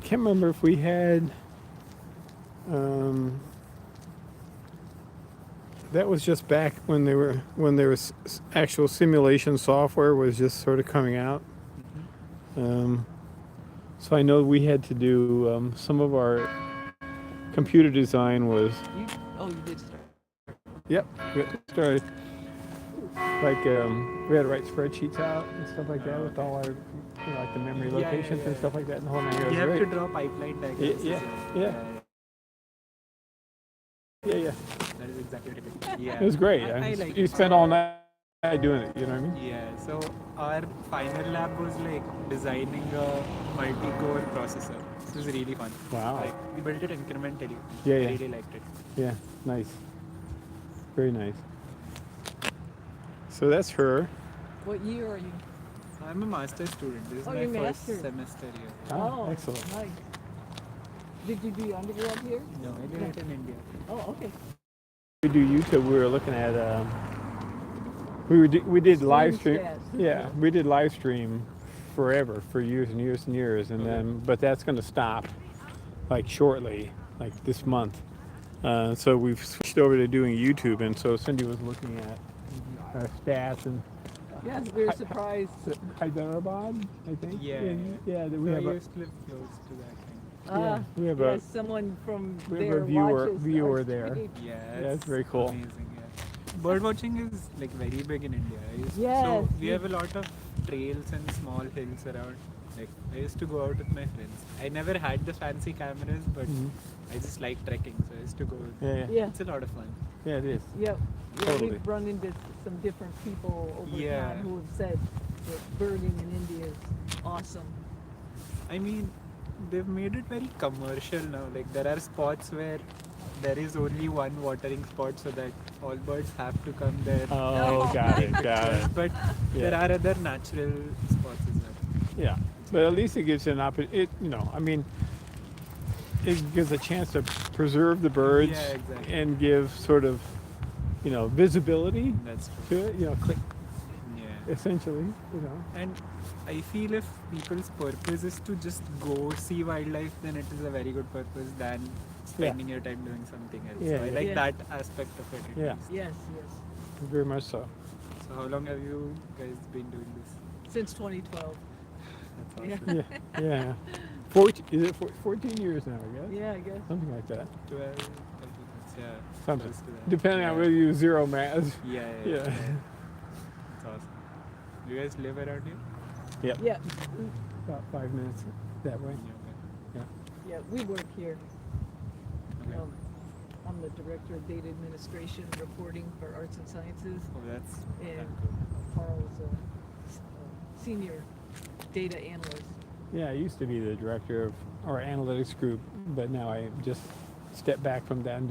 can't remember if we had. That was just back when there was actual simulation software was just sort of coming out. Um, so I know we had to do some of our computer design was. You did start. Yep, we started like we had to write spreadsheets out and stuff like that with all our like the memory locations and stuff like that. And the whole nine yards. You have Great. to draw pipeline diagrams. Yeah. That is exactly what it is. Yeah. It was great. I like you it. spent all night doing it. You know what I mean? Yeah, so our final lab was like designing a multi-core processor. This was really fun. Wow. Like we built it incrementally. Yeah, I yeah. really liked it. Yeah, nice. Very nice. So that's her. What year are you? I'm a master's student. This is Oh, my you're first master's. semester here. Oh, excellent. Nice. Did you do undergrad here? No, I did it in India. Oh, okay. We do YouTube. We were looking at. We did live stream. stats. Yeah, we did live stream forever, for years and years and years, and then but that's going to stop, like shortly, like this month. So we've switched over to doing YouTube, and so Cindy was looking at our stats and Yes, we were surprised. Hyderabad, I think. Yeah. Yeah. That we So have I a, used to live close to that thing. we have yes, someone from we have there a viewer watches our there. stream. Yeah, it's very cool. Amazing, yeah. Bird watching is like very big in India. Yes, So we yes. have a lot of trails and small hills around. Like I used to go out with my friends. I never had the fancy cameras, but I just like trekking, so I used to go. Yeah. Yeah, It's a lot of fun. Yeah, it is. yeah. Totally. We've run into some different people over Yeah. time who have said that birding in India is awesome. I mean, they've made it very commercial now. Like there are spots where there is only one watering spot, so that all birds have to come there. Oh, got it. But Yeah. there are other natural spots as well. Yeah, but at least it gives an opportunity. It gives a chance to preserve the birds Yeah, exactly. and give sort of, visibility That's true. to it. Click Yeah. essentially. And I feel if people's purpose is to just go see wildlife, then it is a very good purpose than spending your time doing something else. Yeah, So I yeah. like Yeah. that aspect of it. At Yeah. least. Yes, Very much so. So how long have you guys been doing this? yes. Since 2012. That's Yeah. awesome. Yeah. 14, is it 14 years now? I guess. Yeah, I guess. Something like that. 12, I think it's, yeah. Something. close to that. Depending on Yeah. whether you zero math. Yeah. Yeah. It's awesome. Do you guys live around here? Yep. Yeah, About 5 minutes that way. yeah, we work here. Okay. I'm the director of data administration reporting for arts and sciences, Oh, that's and cool. Karel's a senior data analyst. Yeah, I used to be the director of our analytics group, but now I just step back from that and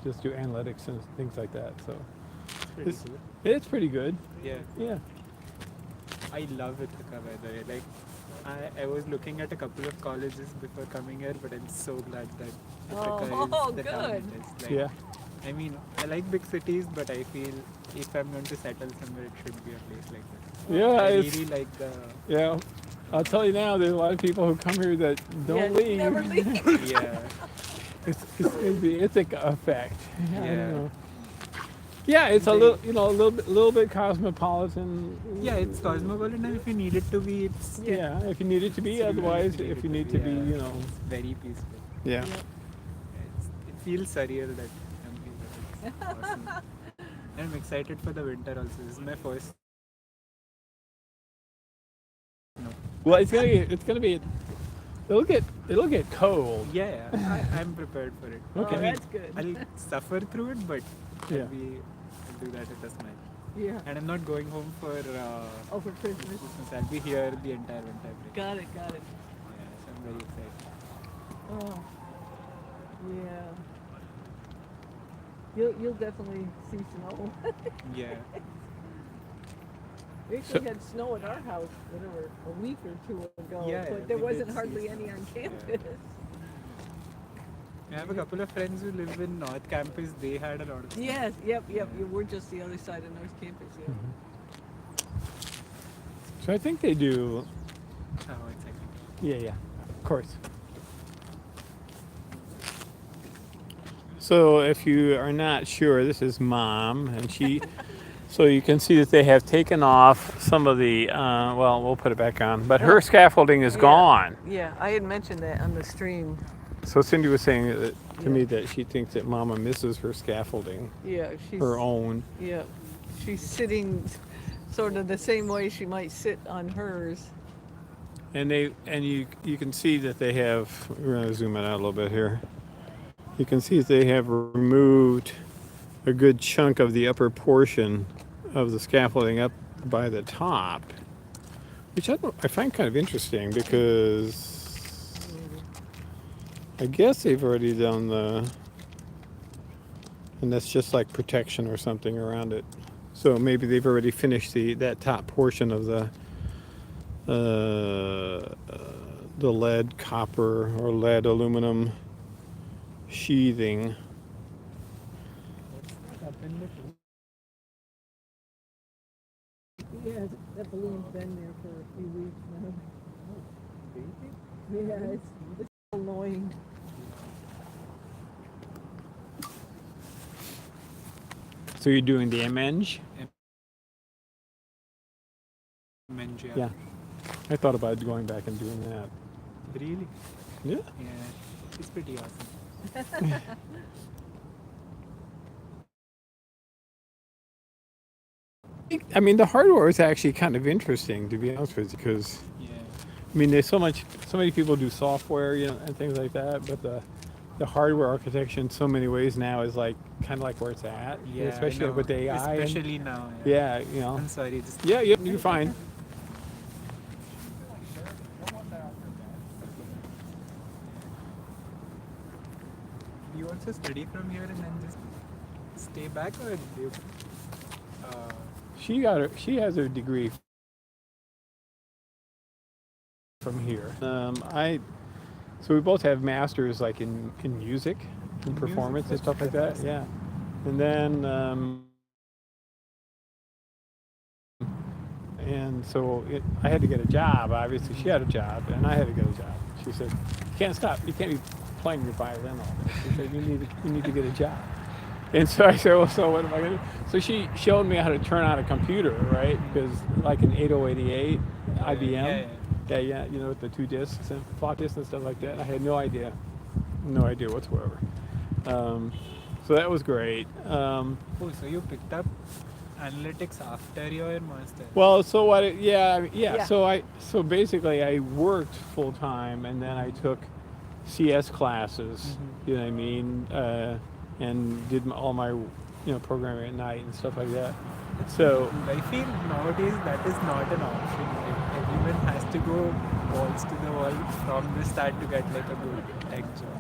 just do analytics and things like that. So Pretty it's, cool. it's pretty good. Yeah. Yeah. I love Ithaca, by the way. Like, I was looking at a couple of colleges before coming here, but I'm so glad that Ithaca Oh, is the town good. it is. Like, Yeah. I mean, I like big cities, but I feel if I'm going to settle somewhere, it should be a place like that. Yeah, I it's, really like the. yeah. I'll tell you now, there's a lot of people who come here that don't Yeah, leave. never leave. Yeah. It's the Ithaca effect. I don't Yeah. know. Yeah, it's a little bit cosmopolitan. Yeah, it's cosmopolitan, and if you need it to be, it's. Yeah, if you need it to be. it's Otherwise, really if you need to be, yeah, It's very peaceful. Yeah. It feels surreal that I'm here. It's awesome. And I'm excited for the winter also. This is my first. No. Well, it's gonna be. It'll get cold. Yeah, I'm prepared for it. Okay. Oh, that's good. I'll suffer through it, but Yeah. I'll do that with a smile. Yeah. And I'm not going home for Oh, for Christmas. Christmas. I'll be here the entire winter break. Got it, got it. Yeah, so I'm very excited. Oh, yeah. You'll definitely see snow. Yeah. We actually had snow at our house, whatever, a week or two ago, Yeah, but there we wasn't did see hardly snow. any on campus. I have a couple of friends who live in North Campus. They had a lot of. Yes, yep. We're just the other side of North Campus, yeah. So I think they do. Oh, exactly. Yeah, of course. So if you are not sure, this is Mom, and she. So you can see that they have taken off some of the. Well, we'll put it back on, but her Oh, scaffolding is yeah. gone. Yeah, I had mentioned that on the stream. So Cindy was saying that, to Yeah. me that she thinks that Mama misses her scaffolding, Yeah, she's her own. yeah, she's sitting sort of the same way she might sit on hers. And you can see that they have. We're gonna zoom it out a little bit here. You can see that they have removed a good chunk of the upper portion of the scaffolding up by the top, which I find kind of interesting because I guess they've already done and that's just like protection or something around it. So maybe they've already finished that top portion of the lead copper or lead aluminum sheathing. What's that up in the tree? Yeah, that balloon's been there for a few weeks now. Really? Yeah, it's annoying. So you're doing the image? Menja. Yeah. I thought about going back and doing that. Really? Yeah. Yeah. It's pretty awesome. I mean, the hardware is actually kind of interesting, to be honest with you, because Yeah. I mean, there's so many people do software, and things like that, but the hardware architecture in so many ways now is like kind of like where it's at, Yeah. especially I know. with AI. Especially now. Yeah, I'm sorry. Just Yeah, you're fine. Do you also study from here and then just stay back, or do you? She has her degree from here. So we both have masters like in music and In performance music, and stuff like that. that's Yeah, and then and so I had to get a job. Obviously, she had a job, and I had to get a job. She said, "You can't stop. You can't be playing your violin all day." She said, "You need to get a job." And so I said, "Well, so what am I gonna do?" So she showed me how to turn on a computer, right? Because like an 8088 IBM. Yeah, with the 2 discs and floppy disks and stuff like that. I had no idea whatsoever. So that was great. Oh, so you picked up analytics after your master's? Well, so what? Yeah. Yeah. So basically, I worked full time, and then I took CS classes. Mhm. You know what I mean? And did all my programming at night and stuff like that. So I feel nowadays that is not an option. Like, everyone has to go balls to the wall from the start to get like a good tech job.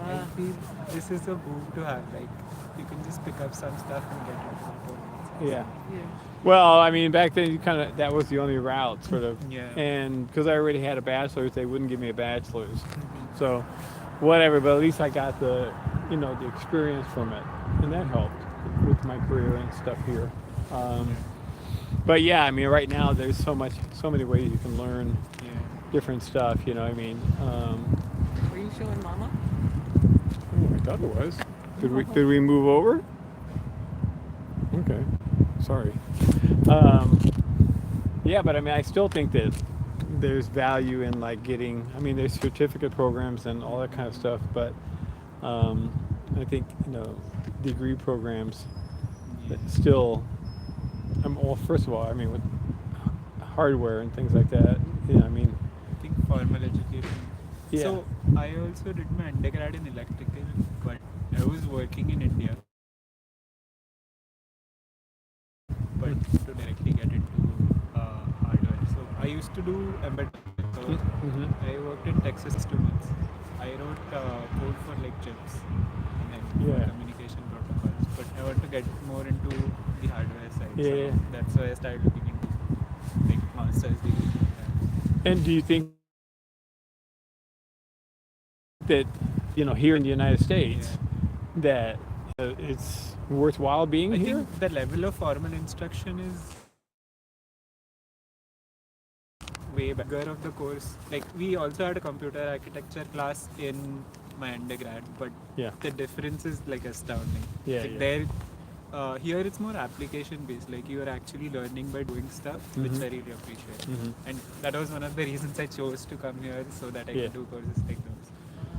I feel this is a boom to have. Like, you can just pick up some stuff and get into it. yeah. Yeah. Well, I mean, back then that was the only route, sort of. Yeah. And because I already had a bachelor's, they wouldn't give me a bachelor's. So, whatever. But at least I got the experience from it, and that helped with my career and stuff here. But yeah, I mean, right now there's so many ways you can learn Yeah. different stuff. You know what I mean? Were you showing Mama? I thought it was. Did we move over? Okay. Sorry. Yeah, but I mean, I still think that there's value in like getting. I mean, there's certificate programs and all that kind of stuff, but I think degree programs that still. Well, first of all, I mean with hardware and things like that. I mean. I think formal education. Yeah. So I also did my undergrad in electrical, but I was working in India. But to directly get into hardware. So I used to do embedded. So Mm-hmm. I worked in Texas 2 months. I wrote code for like chips and then communication protocols. But I want to get more into the hardware side. Yeah. So that's why I started looking into like master's degree. And do you think that here in the United States that it's worthwhile being I here? think the level of formal instruction is way bigger of the course. Like we also had a computer architecture class in my undergrad, but Yeah. the difference is like astounding. Yeah, Like yeah. there, here it's more application based. Like you are actually learning by doing stuff, which I really appreciate. And that was one of the reasons I chose to come here so that I Yeah. could do courses like those.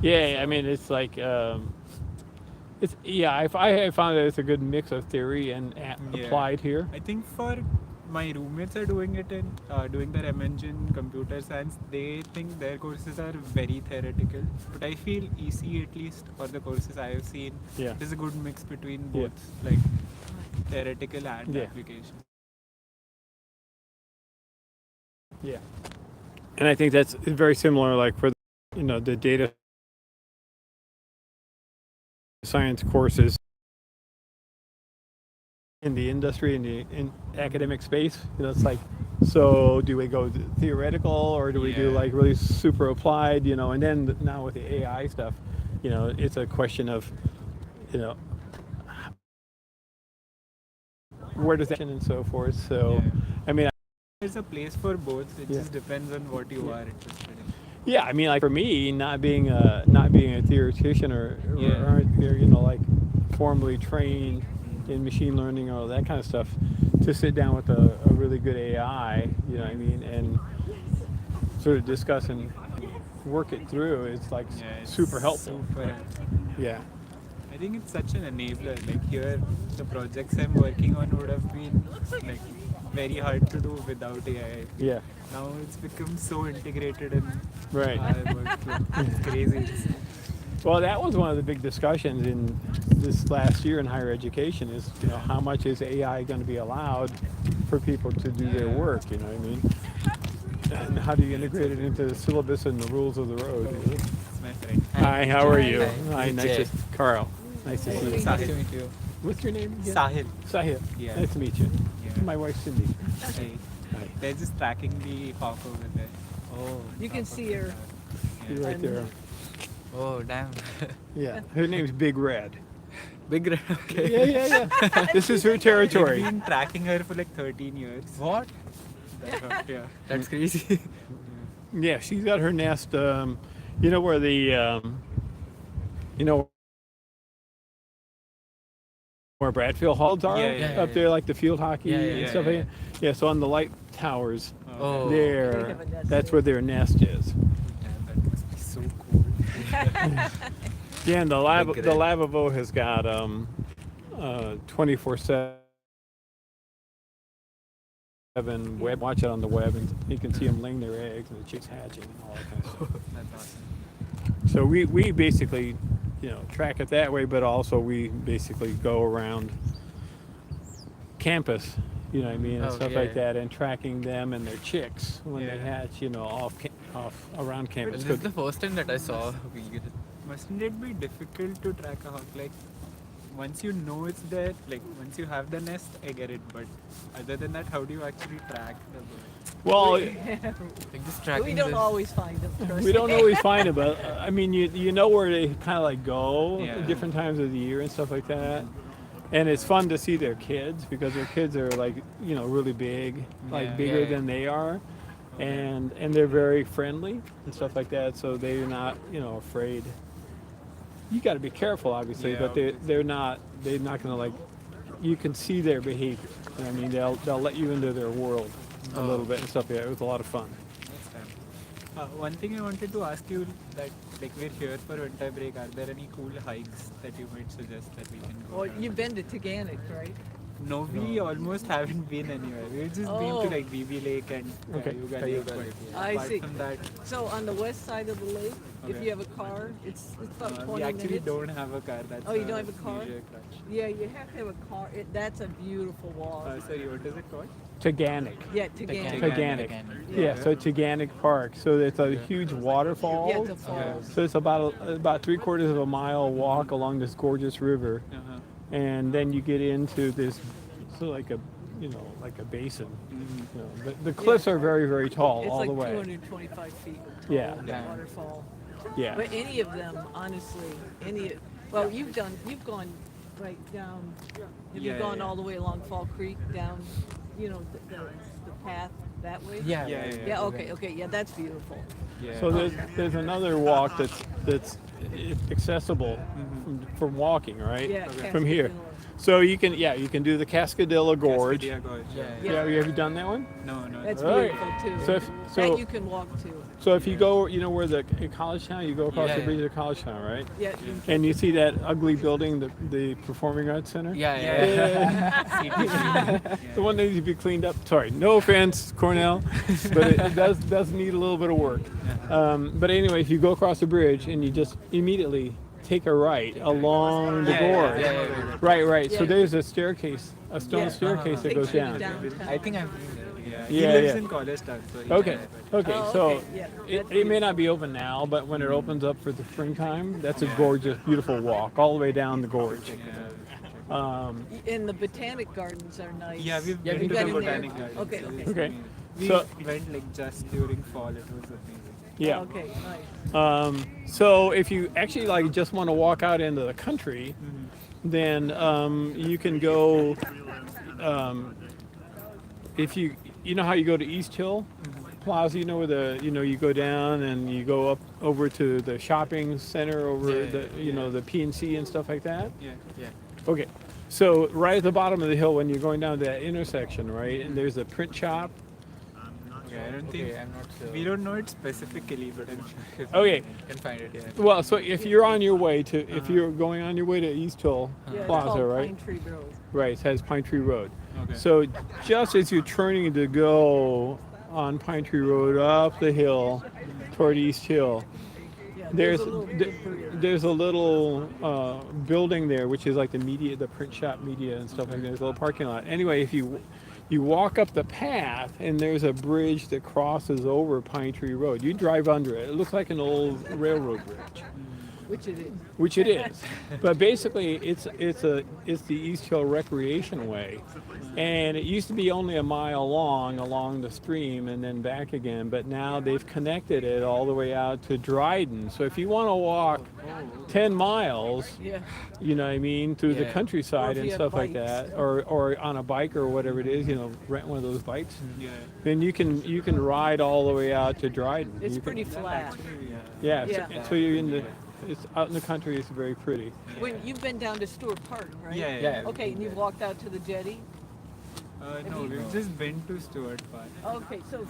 Yeah, I mean, it's like, it's I found that it's a good mix of theory and applied here. I think for my roommates are doing it in doing their MNG in computer science. They think their courses are very theoretical, but I feel EC at least, or the courses I have seen, Yeah. is a good mix between Yeah. both, like theoretical and Yeah. application. Yeah. And I think that's very similar, like for the data science courses in the industry, in academic space. It's like, so do we go theoretical or do we do Yeah. like really super applied? And then now with the AI stuff, it's a question of, where does that and so forth. So, Yeah. I mean, There's a place for both. It Yeah. just depends on what you are interested in. yeah, I mean, like for me, not being a theoretician or like formally trained in machine learning or that kind of stuff, to sit down with a really good AI, and sort of discuss and work it through, it's like It's super helpful. Super helpful. Yeah. I think it's such an enabler. Like here, the projects I'm working on would have been like very hard to do without AI. Yeah. Now it's become so integrated in Right. our workflow. It's crazy. Well, that was one of the big discussions in this last year in higher education is, how much is AI going to be allowed for people to do their work, you know what I mean? And how do you integrate it into the syllabus and the rules of the road? It's my friend. Hi, how are you? Hi. Hi, nice to Karel. Nice to see you. Nice to meet you. What's your name again? Sahil. Sahil. Yeah. Nice to meet you. Yeah. My wife Cindy. Hey. Hi. They're just tracking the hawk over there. Oh, You can see her. You're right there. oh, damn. Yeah. Her name's Big Red. Big red. Okay. Yeah. This is her We've territory. been tracking her for like 13 years. What? Yeah. That's crazy. Yeah, she's got her nest. Where the where Bradfield Halls are Yeah, up there, like the field hockey Yeah, and yeah, stuff. yeah. Like that. Yeah, so on the light towers Oh. They there, have a nest that's there. where their nest is. Damn, that must be so cool. Yeah, and the Big red. lavabo has got 24/7 web. Watch it on the web, and you can see them laying their eggs and the chicks hatching and all that kind of stuff. That's awesome. So we basically, track it that way, but also we basically go around campus, you know what I mean, and stuff like Okay. that, and tracking them and their chicks when they Yeah. hatch, off around campus. This is the first time that I saw BOGette. Mustn't it be difficult to track a hawk? Like, once you know it's there, like once you have the nest, I get it. But other than that, how do you actually track the bird? Well, Like just tracking We don't the- always find them. trust we don't me. always find it, but I mean, you know where they kind of like go Yeah. at different times of the year and stuff like that. And it's fun to see their kids because their kids are like, really big, like Yeah. bigger Yeah. than they are. And they're very friendly and stuff like that, so they're not, afraid. You got to be careful, obviously, Yeah, but they're not gonna like. You can see their behavior. I mean, they'll let you into their world a Oh. little bit and stuff. Yeah, it was a lot of fun. Next time. One thing I wanted to ask you that, like, we're here for winter break. Are there any cool hikes that you might suggest that we can go? Well, on? you've been to Taganic, right? No, we almost haven't been anywhere. We've just been Oh. to like BB Lake and Okay. Cayuga Cayuga Lake. But Lake, yeah. I apart see. from that, So on the west side of the lake, if Okay. you have a car, it's about 20 we actually minutes. don't have a car. That's Oh, you don't have a car? major crutch. Yeah, you have to have a car. That's a beautiful walk. Sorry, what is it called? Taganic. Yeah, Taganic. Taganic. Taganic. Yeah, so Taganic Park. So it's a huge waterfall. Yeah, it's a falls. So it's about 3/4 of a mile walk along this gorgeous river, Uh-huh. and then you get into this, like a basin. The cliffs are very, very tall It's all like the way. 225 feet tall, Yeah. the Yeah. waterfall. Yeah. But any of them, honestly, well, you've gone right down, have you Yeah, gone yeah. all the way along Fall Creek down, the path that way? Yeah, Yeah. Okay, yeah, that's beautiful. Yeah. So there's another walk that's accessible from walking, right? Yeah, From here. Cascadilla. So you can do the Cascadilla Gorge. Cascadia Gorge. Yeah. Have you done that one? No. That's All right. beautiful too. So That you can walk to. So if you go, you know where in College Town, you go across the Yeah. bridge to College Town, right? Yeah. And you see that ugly building, the Performing Arts Center? The one that needs to be cleaned up. Sorry, no offense, Cornell, but it does need a little bit of work. But anyway, if you go across the bridge and you just immediately take a right along the gorge. Right. So Yeah. there's a staircase, a stone Yeah. staircase that Takes goes you down. downtown. I think I've been there. Yeah. Yeah, He lives yeah. in College Town, so he Okay. can- Okay. Oh, So okay, yeah, that's it may not be open now, but when it opens up for the springtime, that's a gorgeous, beautiful walk all the way down the gorge. And the botanic gardens are nice. Yeah, we've Yeah, been we to got the in there. botanic gardens. Okay, so okay. it's Okay. amazing. We So- went like just during fall. It was amazing. Yeah. Okay, nice. So if you actually like just want to walk out into the country, then you can go. If you know how you go to East Hill Plaza, you know where you go down and you go up over to the shopping center over the PNC and stuff like that. Yeah. Okay. So right at the bottom of the hill when you're going down to that intersection, right, and there's a print shop. Okay, I don't think Okay, I'm not sure. we don't know it specifically, but I'm sure. Okay. Can find it. Yeah. Well, so if you're on your way to, if you're going on your way to East Hill Yeah, it's Plaza, called right? Pine Tree Road. Right, it has Pine Tree Road. Okay. So just as you're turning to go on Pine Tree Road up the hill toward East Hill, Yeah, there's a little debris. there's a little building there, which is like the print shop media and stuff like that. There's a little parking lot. Anyway, if you walk up the path and there's a bridge that crosses over Pine Tree Road. You drive under it. It looks like an old railroad bridge. Which it is. Which it is, but basically it's the East Hill Recreation Way, and it used to be only a mile long along the stream and then back again, but now they've connected it all the way out to Dryden. So if you want to walk 10 miles, Yeah. you know what I mean, through the Yeah. countryside Or if and you have stuff like bikes. that, or on a bike or whatever it is, rent one of those bikes, Yeah. then you can ride all the way out to Dryden. It's You can- pretty flat. Yeah, Yeah. So you're it's out in the country. It's very pretty. When you've been down to Stewart Park, right? Yeah. Okay, and you've walked out to the jetty. No, we've just been to Stewart Park. Okay, so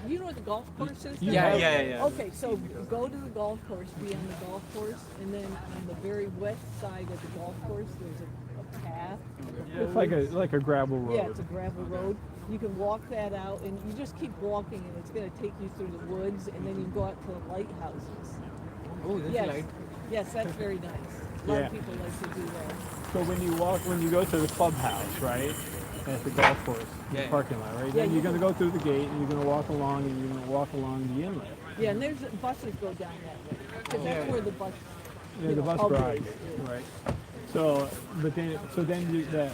you know what the golf course is? Yeah, there? yeah. Okay, so go to the golf course, be on the golf course, and then on the very west side of the golf course, there's a path. It's like a gravel road. Yeah, it's a gravel road. You can walk that out, and you just keep walking, and it's going to take you through the woods, and then you go out to the lighthouses. Oh, there's Yes, a light. yes, that's very nice. A lot Yeah. of people like to do that. So when you go to the clubhouse, right, at the golf course, the Yeah. parking lot, right, Yeah, then you you're going to can- go through the gate, and you're going to walk along, and you're going to walk along the inlet. Yeah, and there's buses go down that way, because that's where the bus. Yeah, you the know, bus hub ride, is. right. So then that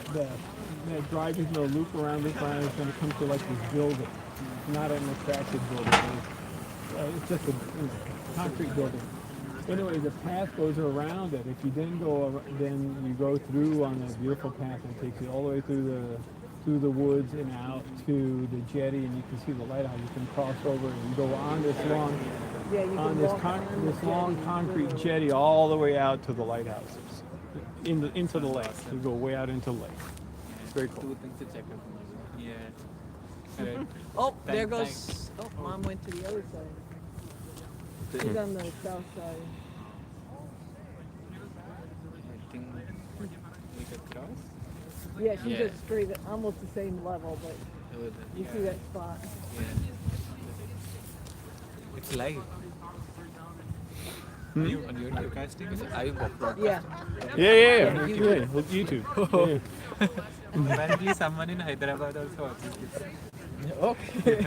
drive is going to loop around this line. It's going to come to like this building. It's not an attractive building. It's just a concrete building. Anyway, the path goes around it. If you then you go through on a beautiful path that takes you all the way through the woods and out to the jetty, and you can see the lighthouse. You can cross over and go on this long Yeah, you on can this walk on this the long jetty, concrete literally. jetty all the way out to the lighthouses, into the lake. You go way out into the lake. It's very cool. Two things to check out. Yeah. Alright. Oh, there Thanks. goes. Oh, Mom went to the other side. She's on the south side. I think we could cross. Yeah, she's Yeah. just straight, almost the same level, but Over you there. see that spot. Yeah. It's live. Are you casting? Are you broadcasting? Yeah. Yeah. Well, YouTube. Yeah. Apparently, someone in Hyderabad also watches this. Okay.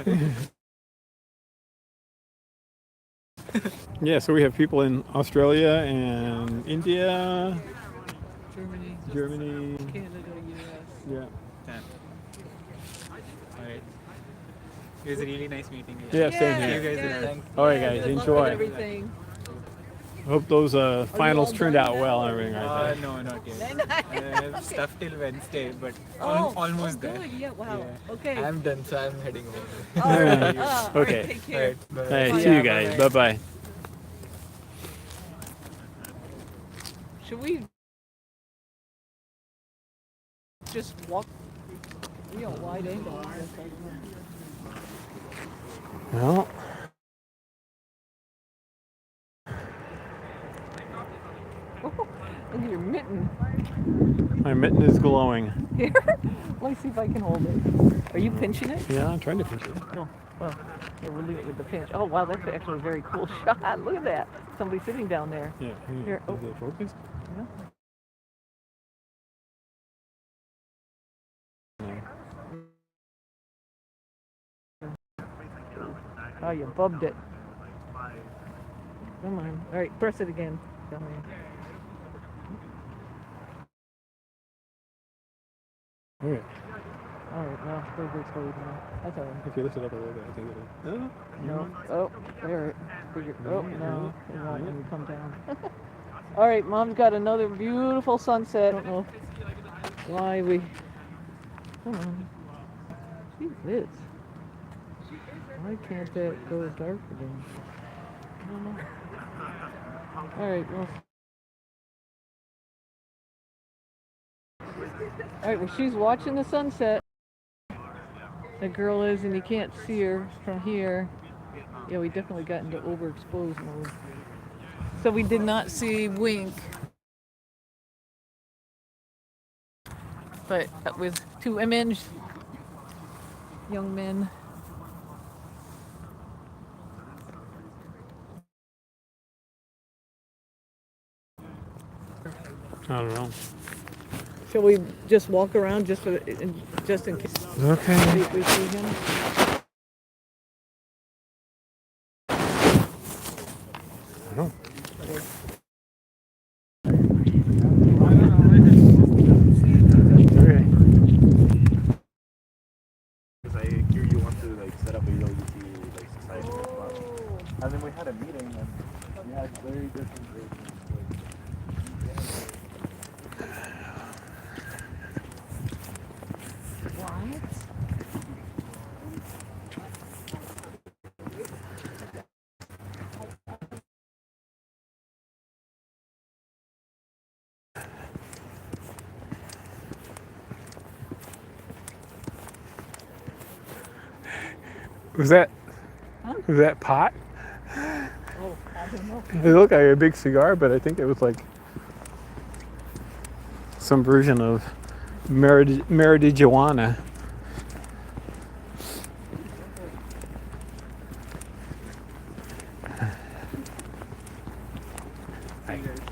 Yeah, so we have people in Australia and India, Germany, Germany. Canada, US. Yeah. Alright. It was really nice meeting you. Yeah, same Yeah, here. You guys yeah. are- Thank All right, Yeah, guys, good luck enjoy. with everything. Hope those finals all turned done out now, well or and everything like that. No, not yet. Then I- I have stuff till Wednesday, but almost oh, there. good. Yeah, wow. Yeah. Okay. I'm done, so I'm heading home. All right. Alright. All Okay. right, take care. Alright, All right, Bye. see you Yeah, guys. bye-bye. Bye bye. Should we just walk? We are wide angle on this. Well, Look at your mitten. my mitten is glowing. Here. Let me see if I can hold it. Are you pinching it? Yeah, I'm trying to pinch it. No. Well, yeah, we'll leave it with the pinch. Oh, wow, that's actually a very cool shot. Look at that. Somebody sitting down there. Yeah. Here, oh. Is it focused? Yeah. Oh, you bubbed it. Come on. All right, press it again. Down there. Okay. All right, now go slowly now. That's all right. If you lift it up a little bit, I think it'll. No. Oh, there. Figure. Oh, no. It won't when you come down. All right, Mom's got another beautiful sunset. I don't know why we. Come on. Jeez, Liz. Why can't that go darker then? I don't know. All right, well. All right, well, she's watching the sunset. The girl is, and you can't see her from here. Yeah, we definitely got into overexposed mode. So we did not see Wink. But that was two image young men. I don't know. Shall we just walk around just just in case? Okay. See if we see him. I don't. Okay. Because I hear you want to like set up a UWC like society as well. And then we had a meeting and we had very different rates. What? Was that? Huh? Was that pot? Oh, I don't know. It looked like a big cigar, but I think it was like some version of marijuana.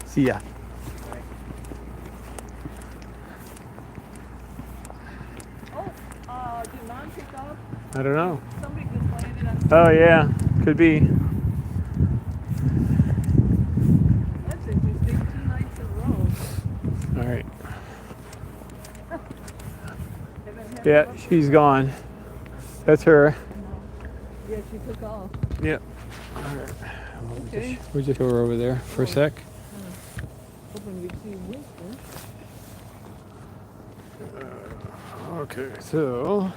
See ya. Oh, did Mom pick up? I don't know. Somebody just landed on. Oh yeah, could be. That's interesting. 2 nights in a row. All right. Yeah, she's gone. That's her. Yeah, she took off. Yep. All right. Okay. We'll just go over there for a sec. Hoping we'd see Winston. Okay, so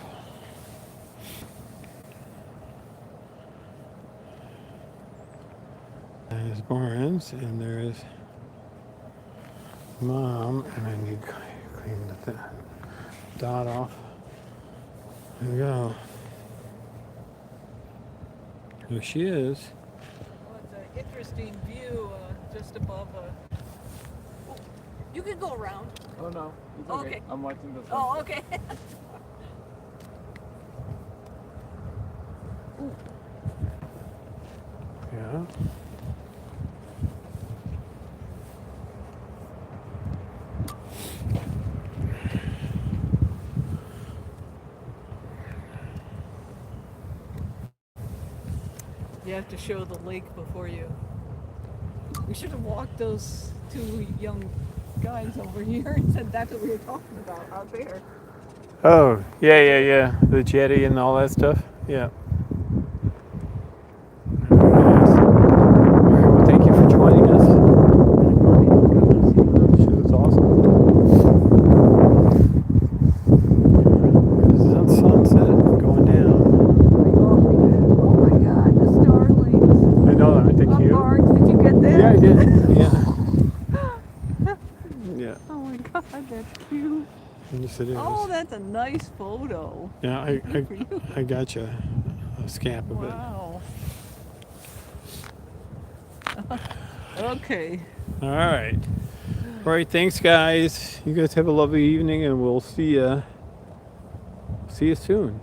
there's Barnes and there's Mom, and I need to clean the dot off. There we go. There she is. Well, it's an interesting view just above a. Oh, you can go around. Oh no, it's okay. Okay. I'm watching the Oh, okay. Yeah. You have to show the lake before you. We should have walked those two young guys over here and said that's what we were talking about out there. Oh, yeah. The jetty and all that stuff. Yeah. Very nice. All right, well, thank you for joining us. I did. Yeah. Yeah. Oh my god, that's cute. Yes, it is. Oh, that's a nice photo. Yeah, Good for you. I got you a scap of it. Wow. Okay. All right. All right. Thanks, guys. You guys have a lovely evening, and we'll see you soon.